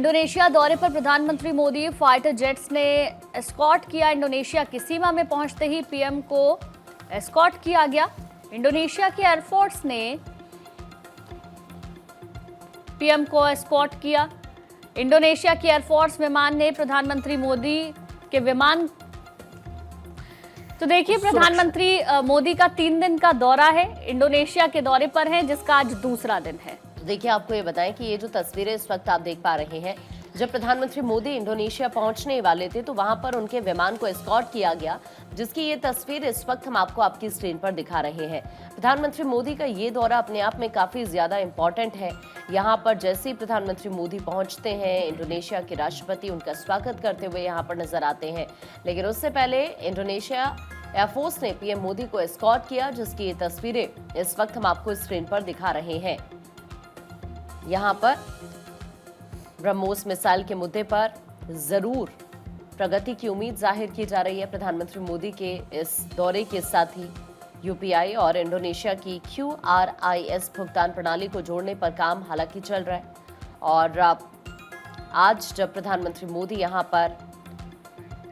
Indonesia दौरे पर प्रधानमंत्री मोदी, फाइटर जेट्स ने एस्कॉर्ट किया। इंडोनेशिया की सीमा में पहुंचते ही पीएम को एस्कॉर्ट किया गया। इंडोनेशिया की एयरफोर्स ने पीएम को एस्कॉर्ट किया। इंडोनेशिया की एयरफोर्स विमान ने प्रधानमंत्री मोदी के विमान। तो देखिए, प्रधानमंत्री मोदी का 3 दिन का दौरा है, इंडोनेशिया के दौरे पर है, जिसका आज दूसरा दिन है। तो देखिए, आपको ये बताएं कि ये जो तस्वीरें इस वक्त आप देख पा रहे हैं, जब प्रधानमंत्री मोदी इंडोनेशिया पहुंचने वाले थे तो वहां पर उनके विमान को एस्कॉर्ट किया गया, जिसकी ये तस्वीर इस वक्त हम आपको आपकी स्क्रीन पर दिखा रहे हैं। प्रधानमंत्री मोदी का ये दौरा अपने आप में काफी ज्यादा इंपॉर्टेंट है। यहाँ पर जैसे ही प्रधानमंत्री मोदी पहुंचते हैं, इंडोनेशिया के राष्ट्रपति उनका स्वागत करते हुए यहाँ पर नजर आते हैं। लेकिन उससे पहले इंडोनेशिया एयरफोर्स ने पीएम मोदी को एस्कॉर्ट किया, जिसकी ये तस्वीरें इस वक्त हम आपको स्क्रीन पर दिखा रहे हैं। यहाँ पर ब्रह्मोस मिसाइल के मुद्दे पर जरूर प्रगति की उम्मीद जाहिर की जा रही है। प्रधानमंत्री मोदी के इस दौरे के साथ ही यूपीआई और इंडोनेशिया की QRIS भुगतान प्रणाली को जोड़ने पर काम हालांकि चल रहा है। और आज जब प्रधानमंत्री मोदी यहाँ पर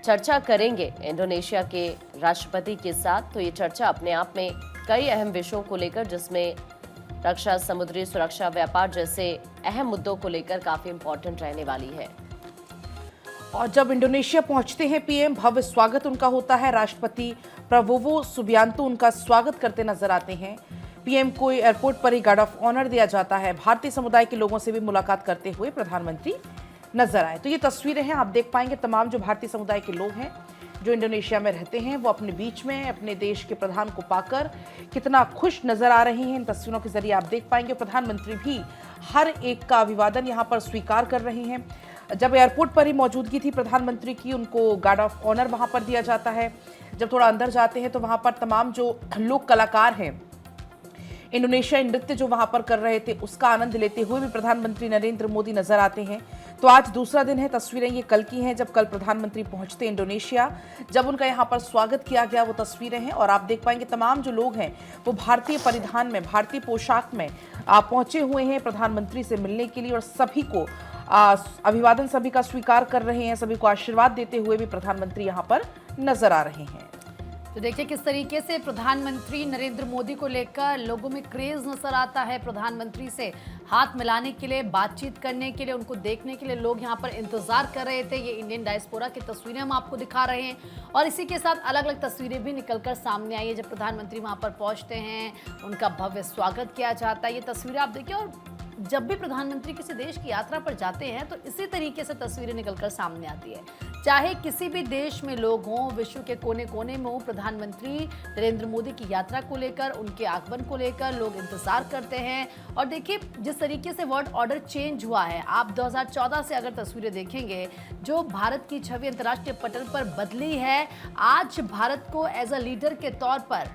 चर्चा करेंगे इंडोनेशिया के राष्ट्रपति के साथ, तो ये चर्चा अपने आप में कई अहम विषयों को लेकर, जिसमें रक्षा, समुद्री सुरक्षा, व्यापार जैसे अहम मुद्दों को लेकर काफी इंपॉर्टेंट रहने वाली है। और जब इंडोनेशिया पहुंचते हैं पीएम, भव्य स्वागत उनका होता है। राष्ट्रपति प्रबोवो सुबियांतो उनका स्वागत करते नजर आते हैं। पीएम को एयरपोर्ट पर ही गार्ड ऑफ ऑनर दिया जाता है। भारतीय समुदाय के लोगों से भी मुलाकात करते हुए प्रधानमंत्री नजर आए। तो ये तस्वीरें हैं, आप देख पाएंगे तमाम जो भारतीय समुदाय के लोग हैं जो इंडोनेशिया में रहते हैं, वो अपने बीच में अपने देश के प्रधान को पाकर कितना खुश नजर आ रहे हैं। इन तस्वीरों के जरिए आप देख पाएंगे प्रधानमंत्री भी हर एक का अभिवादन यहाँ पर स्वीकार कर रहे हैं। जब एयरपोर्ट पर ही मौजूदगी थी प्रधानमंत्री की, उनको गार्ड ऑफ ऑनर वहां पर दिया जाता है। जब थोड़ा अंदर जाते हैं तो वहां पर तमाम जो लोक कलाकार हैं, इंडोनेशियाई नृत्य जो वहां पर कर रहे थे, उसका आनंद लेते हुए भी प्रधानमंत्री नरेंद्र मोदी नजर आते हैं। तो आज दूसरा दिन है। तस्वीरें ये कल की हैं, जब कल प्रधानमंत्री पहुंचते इंडोनेशिया, जब उनका यहाँ पर स्वागत किया गया, वो तस्वीरें हैं। और आप देख पाएंगे तमाम जो लोग हैं वो भारतीय परिधान में, भारतीय पोशाक में पहुंचे हुए हैं प्रधानमंत्री से मिलने के लिए। और सभी को अभिवादन, सभी का स्वीकार कर रहे हैं, सभी को आशीर्वाद देते हुए भी प्रधानमंत्री यहाँ पर नजर आ रहे हैं। तो देखिए किस तरीके से प्रधानमंत्री नरेंद्र मोदी को लेकर लोगों में क्रेज नजर आता है। प्रधानमंत्री से हाथ मिलाने के लिए, बातचीत करने के लिए, उनको देखने के लिए लोग यहां पर इंतजार कर रहे थे। ये इंडियन डायस्पोरा की तस्वीरें हम आपको दिखा रहे हैं। और इसी के साथ अलग अलग तस्वीरें भी निकलकर सामने आई है जब प्रधानमंत्री वहां पर पहुंचते हैं, उनका भव्य स्वागत किया जाता है। ये तस्वीरें आप देखिए, और जब भी प्रधानमंत्री किसी देश की यात्रा पर जाते हैं तो इसी तरीके से तस्वीरें निकलकर सामने आती है। चाहे किसी भी देश में लोग हों, विश्व के कोने कोने में हों, प्रधानमंत्री नरेंद्र मोदी की यात्रा को लेकर, उनके आगमन को लेकर लोग इंतजार करते हैं। और देखिए जिस तरीके से वर्ल्ड ऑर्डर चेंज हुआ है, आप 2014 से अगर तस्वीरें देखेंगे, जो भारत की छवि अंतर्राष्ट्रीय पटल पर बदली है, आज भारत को एज अ लीडर के तौर पर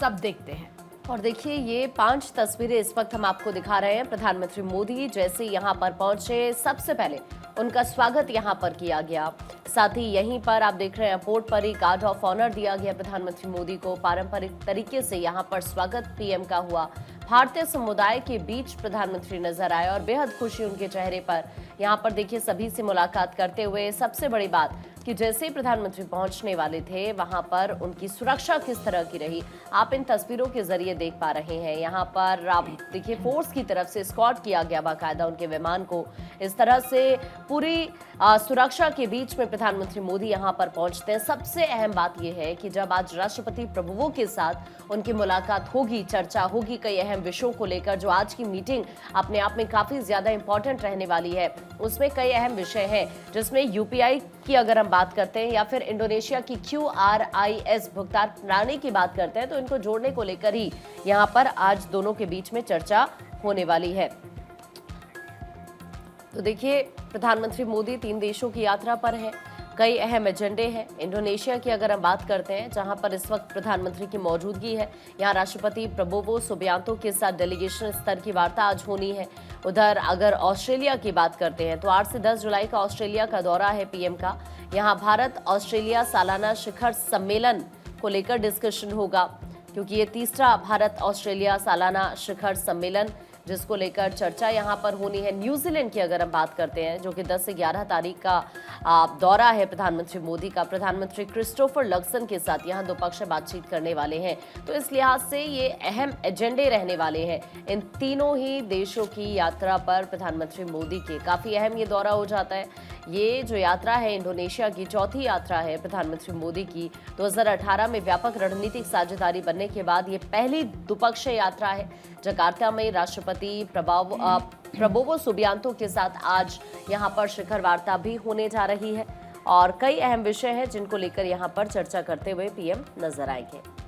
सब देखते हैं। और देखिए, ये 5 तस्वीरें इस वक्त हम आपको दिखा रहे हैं। प्रधानमंत्री मोदी जैसे यहाँ पर पहुंचे, सबसे पहले उनका स्वागत यहाँ पर किया गया। साथ ही यहीं पर आप देख रहे हैं एयरपोर्ट पर ही गार्ड ऑफ ऑनर दिया गया प्रधानमंत्री मोदी को। पारंपरिक तरीके से यहाँ पर स्वागत पीएम का हुआ। भारतीय समुदाय के बीच प्रधानमंत्री नजर आए और बेहद खुशी उनके चेहरे पर। यहाँ पर देखिए सभी से मुलाकात करते हुए। सबसे बड़ी बात कि जैसे ही प्रधानमंत्री पहुंचने वाले थे, वहां पर उनकी सुरक्षा किस तरह की रही, आप इन तस्वीरों के जरिए देख पा रहे हैं। यहाँ पर आप देखिए फोर्स की तरफ से एस्कॉर्ट किया गया बाकायदा उनके विमान को। इस तरह से पूरी सुरक्षा के बीच में प्रधानमंत्री मोदी यहाँ पर पहुंचते हैं। सबसे अहम बात यह है कि जब आज राष्ट्रपति प्रभुवों के साथ उनकी मुलाकात होगी, चर्चा होगी कई अहम विषयों को लेकर। जो आज की मीटिंग अपने आप में काफी ज्यादा इंपॉर्टेंट रहने वाली है, उसमें कई अहम विषय हैं, जिसमें यूपीआई की अगर हम बात करते हैं या फिर इंडोनेशिया की QRIS भुगतान प्रणाली की बात करते हैं, तो इनको जोड़ने को लेकर ही यहां पर आज दोनों के बीच में चर्चा होने वाली है। तो देखिए, प्रधानमंत्री मोदी 3 देशों की यात्रा पर है, कई अहम एजेंडे हैं। इंडोनेशिया की अगर हम बात करते हैं, जहां पर इस वक्त प्रधानमंत्री की मौजूदगी है, यहां राष्ट्रपति प्रबोवो सुबियांतो के साथ डेलीगेशन स्तर की वार्ता आज होनी है। उधर अगर ऑस्ट्रेलिया की बात करते हैं तो 8 से 10 जुलाई का ऑस्ट्रेलिया का दौरा है पीएम का। यहां भारत ऑस्ट्रेलिया सालाना शिखर सम्मेलन को लेकर डिस्कशन होगा, क्योंकि ये तीसरा भारत ऑस्ट्रेलिया सालाना शिखर सम्मेलन जिसको लेकर चर्चा यहां पर होनी है। न्यूजीलैंड की अगर हम बात करते हैं, जो कि 10 से 11 तारीख का दौरा है प्रधानमंत्री मोदी का, प्रधानमंत्री क्रिस्टोफर लक्सन के साथ यहां द्विपक्षीय बातचीत करने वाले हैं। तो इस लिहाज से ये अहम एजेंडे रहने वाले हैं। इन तीनों ही देशों की यात्रा पर प्रधानमंत्री मोदी के काफी अहम ये दौरा हो जाता है। ये जो यात्रा है इंडोनेशिया की चौथी यात्रा है प्रधानमंत्री मोदी की। 2018 में व्यापक रणनीतिक साझेदारी बनने के बाद ये पहली द्विपक्षीय यात्रा है। जकार्ता में राष्ट्रपति प्रबोवो सुबियांतो के साथ आज यहां पर शिखर वार्ता भी होने जा रही है और कई अहम विषय हैं जिनको लेकर यहां पर चर्चा करते हुए पीएम नजर आएंगे।